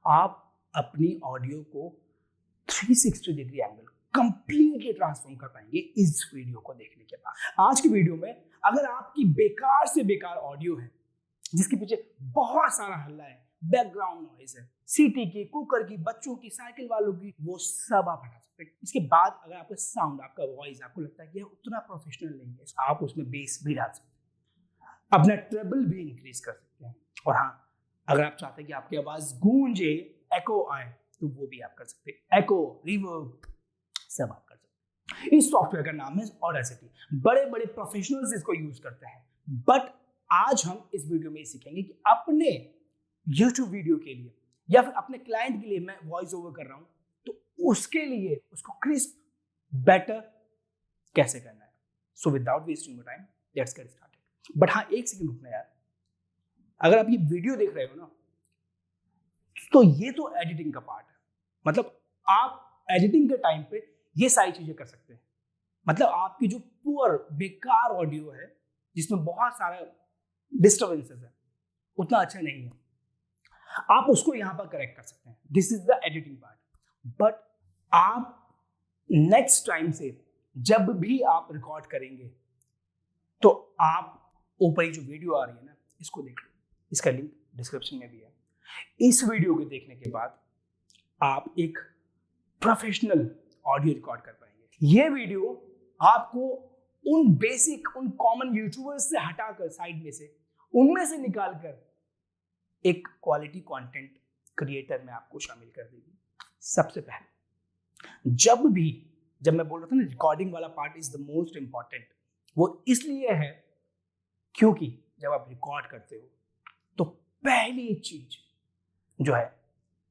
आप अपनी ऑडियो को 360 डिग्री एंगल कंप्लीटली ट्रांसफॉर्म कर पाएंगे इस वीडियो को देखने के बाद। आज की वीडियो में अगर आपकी बेकार से बेकार ऑडियो है जिसके पीछे बहुत सारा हल्ला है, बैकग्राउंड नॉइज है, सिटी की, कुकर की, बच्चों की, साइकिल वालों की, वो सब आप हटा सकते हैं। इसके बाद अगर आपका साउंड, आपका वॉइस आपको लगता है कि यह उतना प्रोफेशनल नहीं है, आप उसमें बेस भी डाल सकते हैं, अपना ट्रेबल भी इंक्रीज कर सकते हैं। और हाँ, अगर आप चाहते हैं कि आपकी आवाज गूंजे, एको आए, तो वो भी आप कर सकते हैं। एको, रिवर्ब, सब आप कर सकते हैं। इस सॉफ्टवेयर का नाम है ऑडेसिटी। बड़े बड़े प्रोफेशनल्स इसको यूज करते हैं, बट आज हम इस वीडियो में सीखेंगे कि अपने YouTube वीडियो के लिए या फिर अपने क्लाइंट के लिए मैं वॉइस ओवर कर रहा हूं, तो उसके लिए उसको क्रिस्प बेटर कैसे करना है। So without wasting your time, let's get started. But हाँ, एक सेकंड रुकना यार, अगर आप ये वीडियो देख रहे हो ना, तो ये तो एडिटिंग का पार्ट है। मतलब आप एडिटिंग के टाइम पे ये सारी चीजें कर सकते हैं। मतलब आपकी जो पुअर बेकार ऑडियो है जिसमें बहुत सारा डिस्टर्बेंसेस है, उतना अच्छा नहीं है, आप उसको यहां पर करेक्ट कर सकते हैं। This is the editing part. But आप नेक्स्ट टाइम से जब भी आप रिकॉर्ड करेंगे, तो आप ऊपर जो वीडियो आ रही है ना, इसको देख लो, इसका लिंक डिस्क्रिप्शन में भी है। इस वीडियो को देखने के बाद आप एक प्रोफेशनल ऑडियो रिकॉर्ड कर पाएंगे। ये वीडियो आपको उन बेसिक, उन कॉमन यूट्यूबर्स से हटाकर, साइड में से, उनमें से निकालकर एक क्वालिटी कंटेंट क्रिएटर में आपको शामिल कर देगी। सबसे पहले जब मैं बोल रहा था ना, रिकॉर्डिंग वाला part is the most important, वो इसलिए है क्योंकि जब आप रिकॉर्ड करते हो तो पहली चीज जो है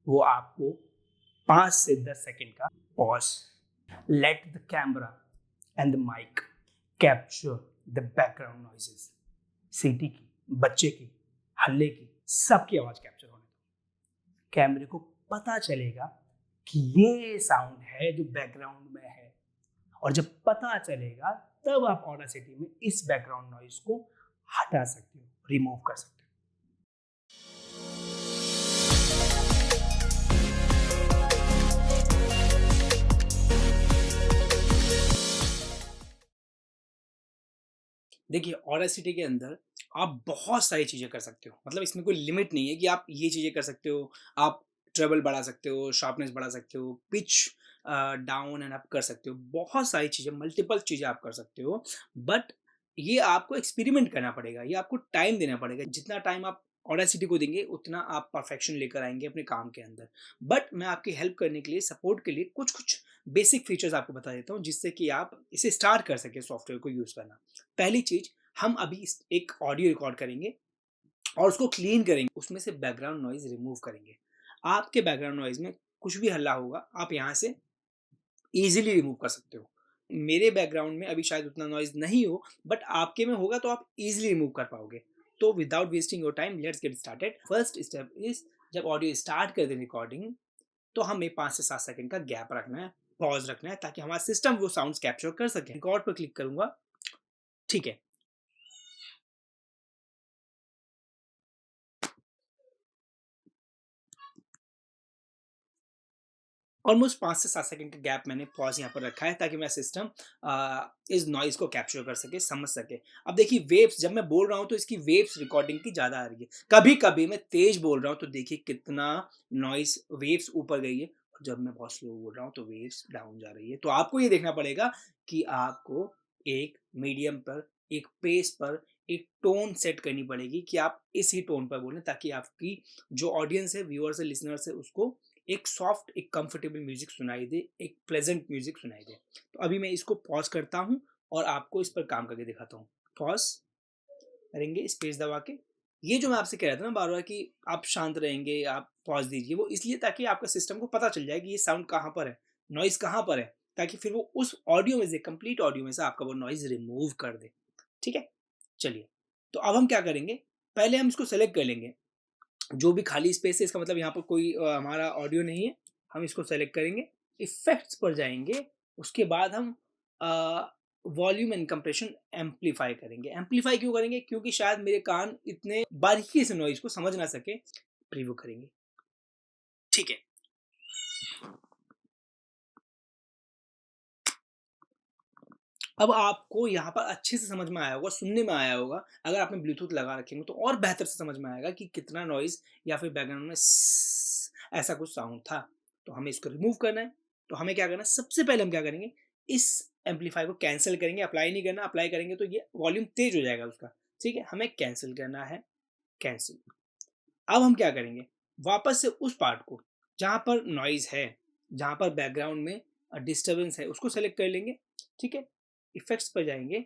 वो आपको 5 से 10 सेकेंड का pause, let the camera and the mic capture the background noises, सीटी की, बच्चे की, हल्ले की, सबकी आवाज कैप्चर होने दो। कैमरे को पता चलेगा कि ये साउंड है जो बैकग्राउंड में है, और जब पता चलेगा तब आप ऑडेसिटी में इस बैकग्राउंड नॉइज को हटा सकते हो, रिमूव कर सकते हो। देखिए, ऑडेसिटी के अंदर आप बहुत सारी चीज़ें कर सकते हो। मतलब इसमें कोई लिमिट नहीं है कि आप ये चीज़ें कर सकते हो। आप ट्रेबल बढ़ा सकते हो, शार्पनेस बढ़ा सकते हो, पिच डाउन एंड अप कर सकते हो। बहुत सारी चीज़ें, मल्टीपल चीज़ें आप कर सकते हो। बट ये आपको एक्सपेरिमेंट करना पड़ेगा, ये आपको टाइम देना पड़ेगा। जितना टाइम आप ऑडेसिटी को देंगे, उतना आप परफेक्शन लेकर आएँगे अपने काम के अंदर। बट मैं आपकी हेल्प करने के लिए, सपोर्ट के लिए कुछ-कुछ बेसिक फीचर्स आपको बता देता हूँ, जिससे कि आप इसे स्टार्ट कर सकें सॉफ्टवेयर को यूज़ करना। पहली चीज़, हम अभी एक ऑडियो रिकॉर्ड करेंगे और उसको क्लीन करेंगे, उसमें से बैकग्राउंड नॉइज रिमूव करेंगे। आपके बैकग्राउंड नॉइज में कुछ भी हल्ला होगा, आप यहाँ से इजीली रिमूव कर सकते हो। मेरे बैकग्राउंड में अभी शायद उतना नॉइज नहीं हो, बट आपके में होगा तो आप इजीली रिमूव कर पाओगे। तो without wasting your time, let's get started. First step is, जब ऑडियो स्टार्ट कर दें रिकॉर्डिंग, तो हमें 5 से 7 सेकंड का गैप रखना है, पॉज रखना है, ताकि हमारा सिस्टम वो साउंड्स कैप्चर कर सके। रिकॉर्ड पर क्लिक करूंगा, ठीक है। ऑलमोस्ट 5 से 7 सेकंड का गैप मैंने पॉज़ यहाँ पर रखा है, ताकि मेरा सिस्टम इस नॉइज़ को कैप्चर कर सके, समझ सके। अब देखिए, वेव्स जब मैं बोल रहा हूँ तो इसकी वेव्स रिकॉर्डिंग की ज़्यादा आ रही है। कभी-कभी मैं तेज़ बोल रहा हूँ तो देखिए कितना नॉइज़, वेव्स ऊपर गई है, और जब मैं बहुत स्लो बोल रहा हूँ तो वेव्स डाउन जा रही है। तो आपको ये देखना पड़ेगा कि आपको एक मीडियम पर, एक पेस पर, एक टोन सेट करनी पड़ेगी कि आप इसी टोन पर बोलें, ताकि आपकी जो ऑडियंस है, व्यूअर्स है, लिसनर्स है, उसको एक सॉफ्ट, एक कंफर्टेबल म्यूजिक सुनाई दे, एक प्लेजेंट म्यूजिक सुनाई दे। तो अभी मैं इसको पॉज करता हूँ और आपको इस पर काम करके दिखाता हूँ। पॉज करेंगे स्पेस दबा के। ये जो मैं आपसे कह रहा था ना बार बार कि आप शांत रहेंगे, आप पॉज दीजिए, वो इसलिए ताकि आपका सिस्टम को पता चल जाए कि ये साउंड कहाँ पर है, नॉइज कहाँ पर है, ताकि फिर वो उस ऑडियो में से, कंप्लीट ऑडियो में से आपका वो नॉइज रिमूव कर दे। ठीक है, चलिए। तो अब हम क्या करेंगे, पहले हम इसको सेलेक्ट कर लेंगे, जो भी खाली स्पेस है, इसका मतलब यहाँ पर कोई हमारा ऑडियो नहीं है। हम इसको सेलेक्ट करेंगे, इफेक्ट्स पर जाएंगे, उसके बाद हम वॉल्यूम एंड कंप्रेशन एम्पलीफाई करेंगे। एम्पलीफाई क्यों करेंगे? क्योंकि शायद मेरे कान इतने बारीकी से नॉइज को समझ ना सके। प्रीव्यू करेंगे, ठीक है। अब आपको यहाँ पर अच्छे से समझ में आया होगा, सुनने में आया होगा, अगर आपने ब्लूटूथ लगा रखेंगे तो और बेहतर से समझ में आएगा कि कितना नॉइज़ या फिर बैकग्राउंड में ऐसा कुछ साउंड था। तो हमें इसको रिमूव करना है, तो हमें क्या करना है, सबसे पहले हम क्या करेंगे, इस एम्पलीफायर को कैंसल करेंगे, अप्लाई नहीं करना, अप्लाई करेंगे तो ये वॉल्यूम तेज हो जाएगा उसका, ठीक है? हमें कैंसल करना है, कैंसल। अब हम क्या करेंगे, वापस से उस पार्ट को जहाँ पर नॉइज़ है, जहाँ पर बैकग्राउंड में डिस्टर्बेंस है, उसको सेलेक्ट कर लेंगे, ठीक है? इफ़ेक्ट्स पर जाएँगे।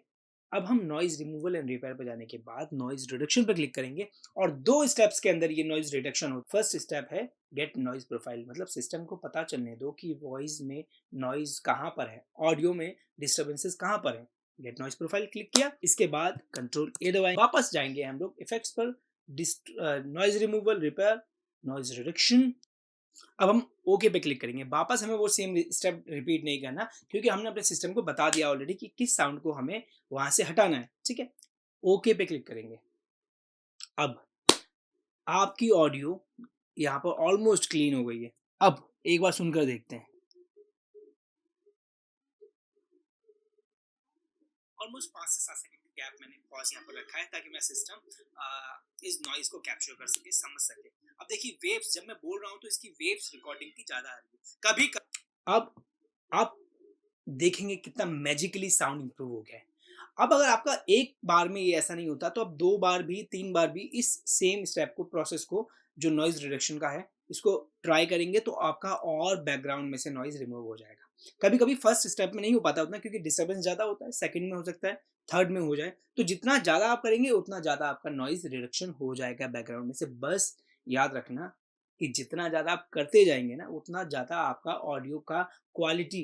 अब हम नॉइज़ रिमूवल एंड रिपेयर पे जाने के बाद नॉइज़ रिडक्शन पे क्लिक करेंगे और 2 स्टेप्स के अंदर ये नॉइज़ रिडक्शन हो। फर्स्ट स्टेप है गेट नॉइज़ प्रोफाइल, मतलब सिस्टम को पता चलने दो कि वॉइस में नॉइज़ कहाँ पर है, ऑडियो में डिस्टर्बेंसेस कहाँ पर हैं। गेट नॉइज़ प्रोफाइल क्लिक किया, इसके बाद कंट्रोल ए दबाएँ, वापस जाएँगे हम लोग इफ़ेक्ट्स पर, noise removal, repair, noise reduction. अब हम ओके पे क्लिक करेंगे। वापस हमें वो सेम स्टेप रिपीट नहीं करना, क्योंकि हमने अपने सिस्टम को बता दिया ऑलरेडी कि किस साउंड को हमें वहाँ से हटाना है, ठीक है? ओके पे क्लिक करेंगे। अब आपकी ऑडियो यहाँ पर ऑलमोस्ट क्लीन हो गई है। अब एक बार सुनकर देखते हैं। ऑलमोस्ट 5 से 7 सेकंड का गैप मैंने पॉज़ यहाँ पर रखा है ताकि मेरा सिस्टम इस नॉइज़ को कैप्चर कर सके, समझ सके। अब देखिए वेव्स, जब मैं बोल रहा हूँ तो इसकी वेव्स रिकॉर्डिंग की ज़्यादा आ रही है। कभी क अब आप देखेंगे कितना मैजिकली साउंड इम्प्रूव हो गया है। अब अगर आपका एक बार में ये ऐसा नहीं होता, तो आप 2 बार भी, 3 बार भी इस सेम स्टेप को, प्रोसेस को, जो नॉइज़ रिडक्शन का है, इसको ट्राई करेंगे तो आपका और बैकग्राउंड में से नॉइज़ रिमूव हो जाएगा। कभी-कभी फर्स्ट स्टेप में नहीं हो पाता उतना, क्योंकि डिस्टर्बेंस ज़्यादा होता है, सेकंड में हो सकता है, थर्ड में हो जाए। तो जितना ज़्यादा आप करेंगे उतना ज़्यादा आपका नॉइज़ रिडक्शन हो जाएगा बैकग्राउंड में से। बस याद रखना कि जितना ज़्यादा आप करते जाएँगे ना, उतना ज़्यादा आपका ऑडियो का क्वालिटी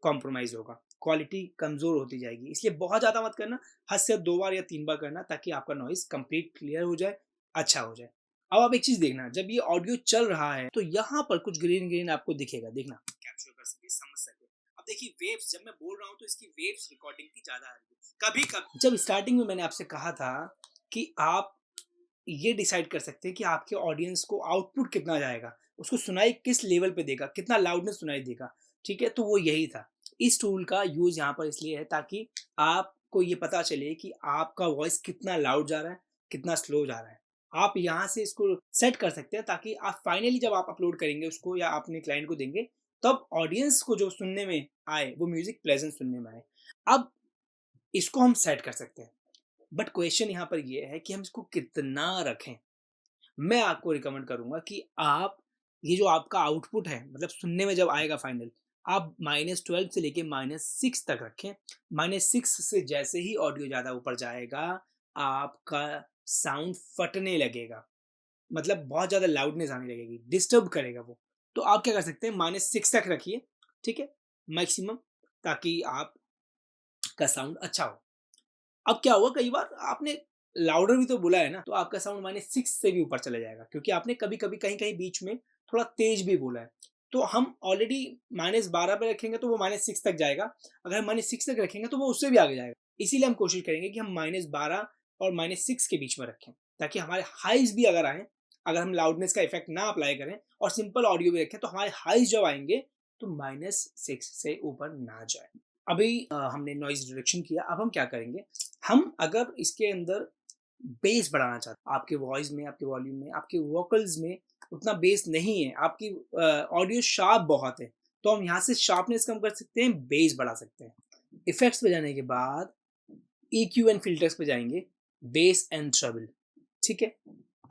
कॉम्प्रोमाइज़ होगा, क्वालिटी कमज़ोर होती जाएगी। इसलिए बहुत ज़्यादा मत करना, हद से हद 2 बार या 3 बार करना, ताकि आपका नॉइज़ कंप्लीट क्लियर हो जाए, अच्छा हो जाए। अब आप एक चीज़ देखना, जब ये ऑडियो चल रहा है तो यहाँ पर कुछ ग्रीन-ग्रीन आपको दिखेगा, देखना। कैप्चर कर सके, समझ सके। अब देखिए वेव्स, जब मैं बोल रहा हूँ तो इसकी वेव्स रिकॉर्डिंग की ज़्यादा आ रही है। कभी-कभी जब स्टार्टिंग में मैंने आपसे कहा था कि आप ये डिसाइड कर सकते हैं कि आपके ऑडियंस को आउटपुट कितना जाएगा, उसको सुनाई किस लेवल पे देगा, कितना लाउडनेस सुनाई देगा, ठीक है? तो वो यही था। इस टूल का यूज़ यहाँ पर इसलिए है ताकि आपको ये पता चले कि आपका वॉइस कितना लाउड जा रहा है, कितना स्लो जा रहा है। आप यहाँ से इसको सेट कर सकते हैं ताकि आप फाइनली जब आप अपलोड करेंगे उसको या अपने क्लाइंट को देंगे, तब ऑडियंस को जो सुनने में आए, वो म्यूज़िक प्लेज़ेंट सुनने में आए। अब इसको हम सेट कर सकते हैं। बट क्वेश्चन यहाँ पर ये है कि हम इसको कितना रखें? मैं आपको रिकमेंड करूँगा कि आप ये जो आपका आउटपुट है, मतलब सुनने में जब आएगा फाइनल, आप -12 से लेके -6 तक रखें। -6 से जैसे ही ऑडियो ज़्यादा ऊपर जाएगा, आपका साउंड फटने लगेगा। मतलब बहुत ज़्यादा लाउडनेस आने लगेगी, डिस्टर्ब करेगा वो। तो आप क्या कर सकते हैं, -6 तक रखिए, ठीक है? मैक्सिमम, ताकि आपका साउंड अच्छा हो। अब क्या हुआ, कई बार आपने लाउडर भी तो बोला है ना, तो आपका साउंड -6 से भी ऊपर चला जाएगा, क्योंकि आपने कभी-कभी, कहीं-कहीं बीच में थोड़ा तेज भी बोला है। तो हम ऑलरेडी -12 पे रखेंगे तो वो -6 तक जाएगा। अगर हम -6 तक रखेंगे तो वो उससे भी आगे जाएगा। इसीलिए हम कोशिश करेंगे कि हम -12 और -6 के बीच में रखें, ताकि हमारे हाइज़ भी अगर आएँ, अगर हम लाउडनेस का इफ़ेक्ट ना अप्लाई करें और सिंपल ऑडियो भी रखें, तो हमारे हाइज़ जब आएँगे तो -6 से ऊपर ना जाए। अभी हमने नॉइज़ रिडक्शन किया, अब हम क्या करेंगे, हम अगर इसके अंदर बेस बढ़ाना चाहते हैं, आपके वॉइस में, आपके वॉल्यूम में, आपके वोकल्स में उतना बेस नहीं है, आपकी ऑडियो शार्प बहुत है, तो हम यहाँ से शार्पनेस कम कर सकते हैं, बेस बढ़ा सकते हैं। इफ़ेक्ट्स पे जाने के बाद ईक्यू एंड फ़िल्टर्स पे जाएँगे, बेस एंड ट्रबल, ठीक है?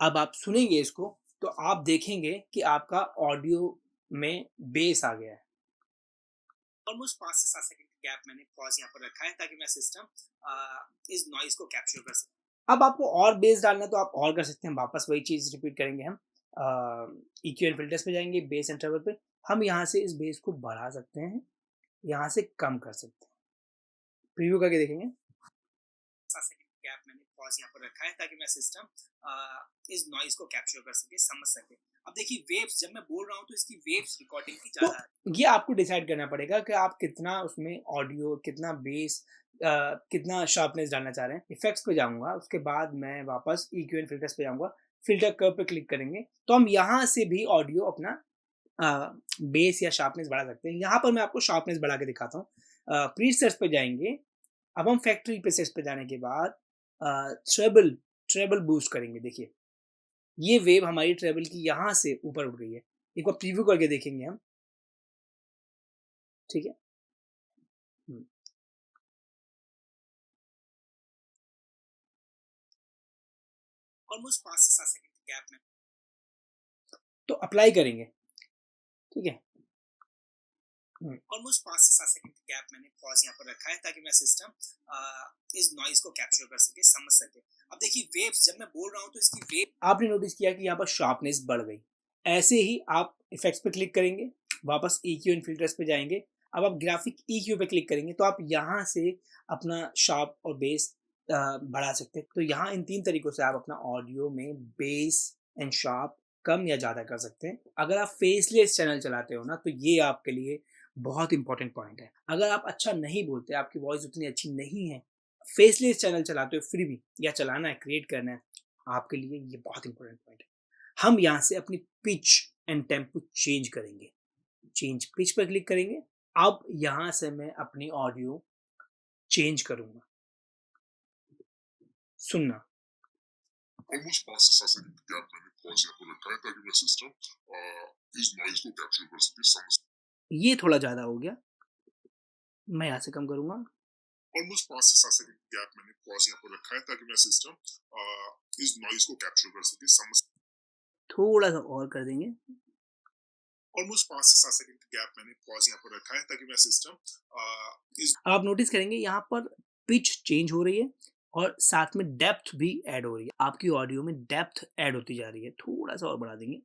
अब आप सुनेंगे इसको, तो आप देखेंगे कि आपका ऑडियो में बेस आ गया है। ऑलमोस्ट 5 से 7 सेकंड का गैप मैंने पॉज़ यहाँ पर रखा है ताकि मेरा सिस्टम इस नॉइज़ को कैप्चर कर सके। अब आपको और बेस डालना है तो आप और कर सकते हैं, वापस वही चीज़ रिपीट करेंगे हम। ईक्यू एंड फ़िल्टर्स पे जाएँगे, बेस एंड ट्रबल पे। हम यहाँ से इस बेस को बढ़ा सकते हैं, यहाँ से कम कर सकते हैं। प्रीव्यू करके देखेंगे। 7 सेकंड गैप मैंने पॉज़ यहाँ पर रखा है ताकि मेरा सिस्टम इस नॉइज़ को कैप्चर कर सके, समझ सके। अब देखिए वेव्स, जब मैं बोल रहा हूँ तो इसकी वेव्स रिकॉर्डिंग की ज़्यादा तो ये आपको डिसाइड करना पड़ेगा कि आप कितना उसमें ऑडियो, कितना बेस, कितना शार्पनेस डालना चाह रहे हैं। इफ़ेक्ट्स पे जाऊँगा, उसके बाद मैं वापस ईक्यू एंड फ़िल्टर्स पे जाऊँगा। फ़िल्टर कर्व पे क्लिक करेंगे, तो हम यहाँ से भी ऑडियो अपना बेस या शार्पनेस बढ़ा सकते हैं। यहाँ पर मैं आपको शार्पनेस बढ़ा के दिखाता हूँ। प्रीसेट्स पे जाएँगे, अब हम फैक्ट्री प्रीसेट्स पे जाने के बाद ट्रेबल ट्रेबल बूस्ट करेंगे। देखिए, ये वेव हमारी ट्रेबल की यहाँ से ऊपर उठ गई है। एक बार प्रीव्यू करके देखेंगे हम, ठीक है? हुँ। ऑलमोस्ट 5 से 7 सेकंड के गैप में तो अप्लाई करेंगे, ठीक है? ऑलमोस्ट 5 से 7 सेकंड के गैप मैंने पॉज़ यहाँ पर रखा है ताकि मेरा सिस्टम इस नॉइज़ को कैप्चर कर सके, समझ सके। अब देखिए वेव्स जब मैं बोल रहा हूँ तो इसकी वेव आपने नोटिस किया कि यहाँ पर शार्पनेस बढ़ गई। ऐसे ही आप इफ़ेक्ट्स पे क्लिक करेंगे, वापस ईक्यू एंड फ़िल्टर्स पे जाएँगे। अब आप ग्राफिक ईक्यू पे क्लिक करेंगे तो आप यहाँ से अपना शार्प और बेस बढ़ा सकते हैं। तो यहाँ इन 3 तरीकों से आप अपना ऑडियो में बेस एंड शार्प कम या ज़्यादा कर सकते हैं। अगर आप फेसलेस चैनल चलाते हो ना तो ये आपके लिए बहुत इंपॉर्टेंट पॉइंट है। अगर आप अच्छा नहीं बोलते, आपकी वॉइस उतनी अच्छी नहीं है, फेसलेस चैनल चलाते हो फिर भी या चलाना है, क्रिएट करना है, आपके लिए ये बहुत इंपॉर्टेंट पॉइंट है। हम यहाँ से अपनी पिच एंड टेम्पो चेंज करेंगे। चेंज पिच पर क्लिक करेंगे। अब यहाँ से मैं अपनी ऑडियो चेंज करूँगा। सुनना। ऑलमोस्ट 5 से 7 सेकंड के गैप मैंने पॉज़ यहाँ पर रखा है ताकि मेरा सिस्टम इस नॉइज़ को कैप्चर कर सके, समझ ये थोड़ा ज़्यादा हो गया। मैं यहाँ से कम करूँगा। ऑलमोस्ट 5 से 7 सेकंड के गैप मैंने पॉज़ यहाँ पर रखा है ताकि मेरा सिस्टम इस नॉइज़ को कैप्चर कर सके, समझ थोड़ा-सा और कर देंगे। ऑलमोस्ट 5 से 7 सेकंड के गैप मैंने पॉज़ यहाँ पर रखा है ताकि मेरा सिस्टम इस आप नोटिस करेंगे यहाँ पर पिच चेंज हो रही है और साथ में डेप्थ भी ऐड हो रही है। आपकी ऑडियो में डेप्थ ऐड होती जा रही है। थोड़ा-सा और बढ़ा देंगे।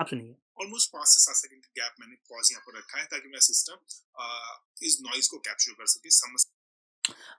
आप सुनिए। ऑलमोस्ट 5 से 7 सेकंड के गैप मैंने पॉज़ यहाँ पर रखा है ताकि मेरा सिस्टम इस नॉइज़ को कैप्चर कर सके, समझ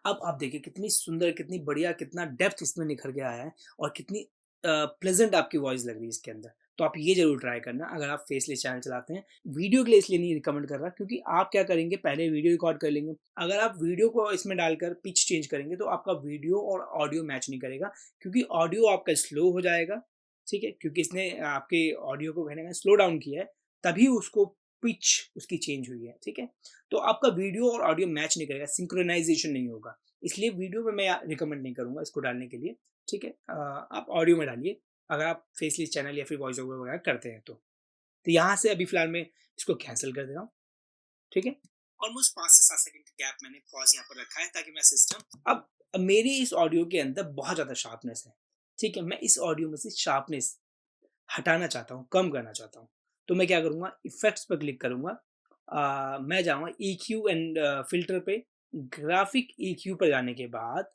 अब आप देखिए कितनी सुंदर, कितनी बढ़िया, कितना डेप्थ इसमें निखर के आया है और कितनी प्लेज़ेंट आपकी वॉइस लग रही है इसके अंदर। तो आप ये ज़रूर ट्राई करना अगर आप फेसलेस चैनल चलाते हैं। वीडियो के लिए इसलिए नहीं रिकमेंड कर रहा क्योंकि आप क्या करेंगे पहले वीडियो रिकॉर्ड कर लेंगे। अगर आप वीडियो को इसमें डालकर पिच चेंज करेंगे तो आपका वीडियो और ऑडियो मैच नहीं करेगा क्योंकि ऑडियो आपका स्लो हो जाएगा, ठीक है? क्योंकि इसने आपके ऑडियो को कहीं न कहीं स्लो डाउन किया है, तभी उसको पिच उसकी चेंज हुई है, ठीक है? तो आपका वीडियो और ऑडियो मैच नहीं करेगा, सिंक्रोनाइज़ेशन नहीं होगा। इसलिए वीडियो में मैं रिकमेंड नहीं करूँगा इसको डालने के लिए, ठीक है? आप ऑडियो में डालिए, अगर आप फेसलेस चैनल या फिर वॉइस ओवर वगैरह करते हैं तो। तो यहाँ से अभी फ़िलहाल मैं इसको कैंसल कर दे रहा हूँ, ठीक है? ऑलमोस्ट 5 से 7 सेकंड का गैप मैंने पॉज़ यहाँ पर रखा है ताकि मेरा सिस्टम अब मेरी इस ऑडियो के अंदर बहुत ज़्यादा शार्पनेस है, ठीक है? मैं इस ऑडियो में से शार्पनेस हटाना चाहता हूँ, कम करना चाहता हूँ। तो मैं क्या करूँगा इफ़ेक्ट्स पे क्लिक करूँगा। मैं जाऊँगा ईक्यू एंड फ़िल्टर पे, ग्राफ़िक ईक्यू पर जाने के बाद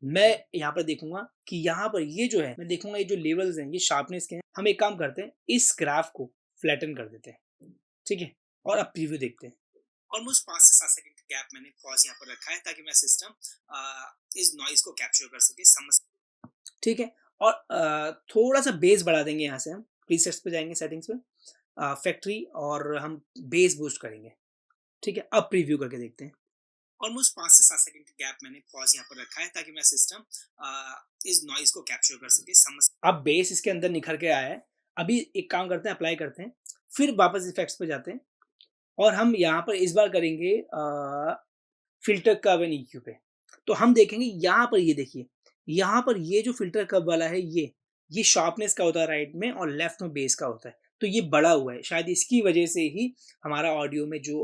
मैं यहाँ पर देखूँगा कि यहाँ पर ये जो है मैं देखूँगा ये जो लेवल्स हैं ये शार्पनेस के हैं। हम एक काम करते हैं इस ग्राफ को फ्लैटन कर देते हैं, ठीक है? और अब प्रीव्यू देखते हैं। ऑलमोस्ट 5 से 7 सेकंड का गैप मैंने पॉज़ यहाँ पर रखा है ताकि मेरा सिस्टम इस नॉइज़ को कैप्चर कर सके, समझ ठीक है? और थोड़ा-सा बेस बढ़ा देंगे यहाँ से हम, प्रीसेट्स पे जाएँगे सेटिंग्स में फैक्ट्री और हम बेस बूस्ट करेंगे, ठीक है? अब प्रीव्यू करके देखते हैं। ऑलमोस्ट 5 से 7 सेकंड का गैप मैंने पॉज़ यहाँ पर रखा है ताकि मेरा सिस्टम इस नॉइज़ को कैप्चर कर सके, समझ अब बेस इसके अंदर निखर के आया है। अभी एक काम करते हैं अप्लाई करते हैं, फिर वापस इफ़ेक्ट्स पे जाते हैं और हम यहाँ पर इस बार करेंगे फ़िल्टर कर्व एंड ईक्यू पे। तो हम देखेंगे यहाँ पर ये देखिए, यहाँ पर ये जो फ़िल्टर कर्व वाला है ये शार्पनेस का होता है राइट में और लेफ्ट में बेस का होता है। तो ये बड़ा हुआ है, शायद इसकी वजह से ही हमारा ऑडियो में जो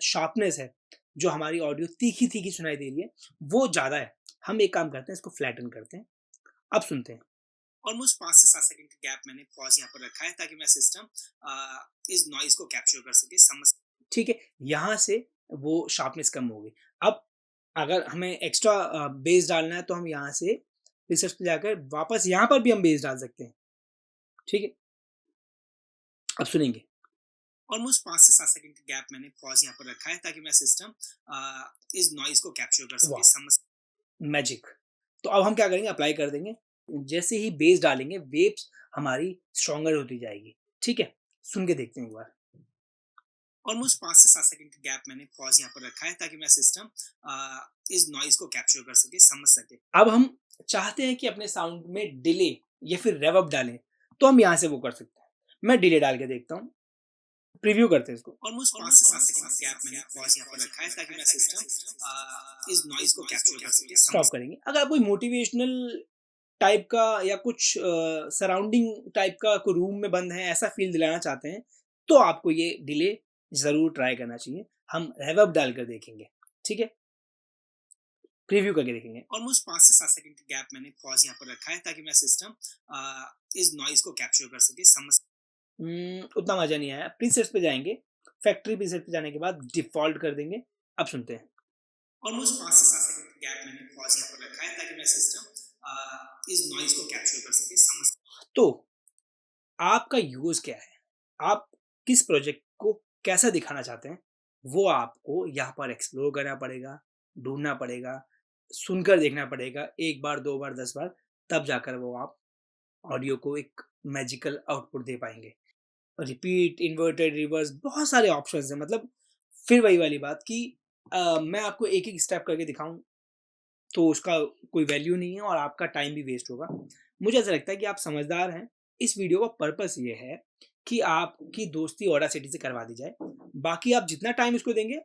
शार्पनेस है, जो हमारी ऑडियो तीखी-तीखी सुनाई दे रही है, वो ज़्यादा है। हम एक काम करते हैं इसको फ्लैटन करते हैं। अब सुनते हैं। ऑलमोस्ट 5 से 7 सेकंड का गैप मैंने पॉज़ यहाँ पर रखा है ताकि मेरा सिस्टम इस नॉइज़ को कैप्चर कर सके, समझ ठीक है? यहाँ से वो शार्पनेस कम हो गई। अब अगर हमें एक्स्ट्रा बेस डालना है तो हम यहाँ से प्रीसेट्स पे जाकर वापस यहाँ पर भी हम बेस डाल सकते हैं, ठीक है? अब सुनेंगे। ऑलमोस्ट 5 से 7 सेकंड का गैप मैंने पॉज़ यहाँ पर रखा है ताकि मेरा सिस्टम इस नॉइज़ को कैप्चर कर सके, वाह! समझ मैजिक। तो अब हम क्या करेंगे अप्लाई कर देंगे। जैसे ही बेस डालेंगे वेव्स हमारी स्ट्रॉन्गर होती जाएगी, ठीक है? सुन के देखते हैं एक बार। ऑलमोस्ट 5 से 7 सेकंड का गैप मैंने पॉज़ यहाँ पर रखा है ताकि मेरा सिस्टम इस नॉइज़ को कैप्चर कर सके, समझ सके। अब हम चाहते हैं कि अपने साउंड में डिले या फिर रिवर्ब डालें, तो हम यहाँ से वो कर सकते हैं। मैं डिले डाल के देखता हूँ। प्रीव्यू करते हैं इसको। ऑलमोस्ट 5 से 7 सेकंड का गैप मैंने पॉज़ यहाँ पर रखा है ताकि मेरा सिस्टम इस नॉइज़ को कैप्चर कर सके। स्टॉप करेंगे। अगर आप कोई मोटिवेशनल टाइप का या कुछ सराउंडिंग टाइप का कोई रूम में बंद है, ऐसा फ़ील दिलाना चाहते हैं, तो आपको ये डिले ज़रूर ट्राई करना चाहिए। हम रिवर्ब डालकर देखेंगे, ठीक है? प्रीव्यू करके देखेंगे। ऑलमोस्ट 5 से 7 सेकंड का गैप मैंने पॉज़ यहाँ पर रखा है ताकि मेरा सिस्टम इस नॉइज़ को कैप्चर कर सके, समझ उतना मज़ा नहीं आया। प्रीसेट्स पे जाएँगे, फैक्ट्री प्रीसेट पे जाने के बाद डिफ़ॉल्ट कर देंगे। अब सुनते हैं। ऑलमोस्ट 5 से 7 सेकंड का गैप मैंने पॉज़ यहाँ पर रखा है ताकि मेरा सिस्टम इस नॉइज़ को कैप्चर कर सके, समझ। तो आपका यूज़ क्या है? आप किस प्रोजेक्ट को कैसा दिखाना चाहते हैं, वो आपको यहाँ पर एक्सप्लोर करना पड़ेगा, ढूँढना पड़ेगा, सुनकर देखना पड़ेगा 1 बार, 2 बार, 10 बार, तब जाकर वो आप ऑडियो को एक मैजिकल आउटपुट दे पाएँगे। रिपीट, इन्वर्टेड, रिवर्स बहुत सारे ऑप्शंस हैं। मतलब फिर वही वाली बात कि मैं आपको एक-एक स्टेप करके दिखाऊँ तो उसका कोई वैल्यू नहीं है और आपका टाइम भी वेस्ट होगा। मुझे ऐसा लगता है कि आप समझदार हैं। इस वीडियो का पर्पस ये है कि आपकी दोस्ती ऑडासिटी से करवा दी जाए। बाकी आप जितना टाइम इसको देंगे,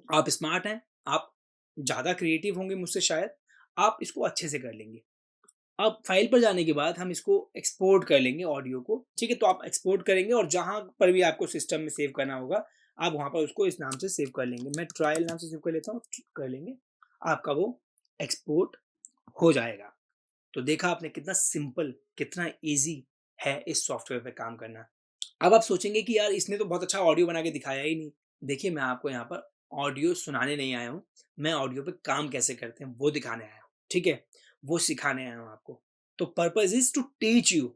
आप स्मार्ट हैं, आप ज़्यादा क्रिएटिव होंगे मुझसे शायद, आप इसको अच्छे से कर लेंगे। अब फाइल पर जाने के बाद हम इसको एक्सपोर्ट कर लेंगे ऑडियो को, ठीक है? तो आप एक्सपोर्ट करेंगे और जहाँ पर भी आपको सिस्टम में सेव करना होगा, आप वहाँ पर उसको इस नाम से सेव कर लेंगे। मैं ट्रायल नाम से सेव कर लेता हूँ, कर लेंगे। आपका वो एक्सपोर्ट हो जाएगा। तो देखा आपने कितना सिंपल, कितना ईज़ी है इस सॉफ्टवेयर पे काम करना। अब आप सोचेंगे कि यार इसने तो बहुत अच्छा ऑडियो बना के दिखाया ही नहीं। देखिए मैं आपको यहाँ पर ऑडियो सुनाने नहीं आया हूँ, मैं ऑडियो पे काम कैसे करते हैं वो दिखाने आया हूँ, ठीक है? वो सिखाने आया हूँ आपको। तो purpose is to teach you.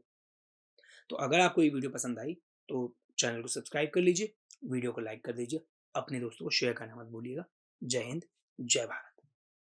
तो अगर आपको ये वीडियो पसंद आई तो चैनल को सब्सक्राइब कर लीजिए, वीडियो को लाइक कर दीजिए, अपने दोस्तों को शेयर करना मत भूलिएगा। जय हिंद, जय भारत।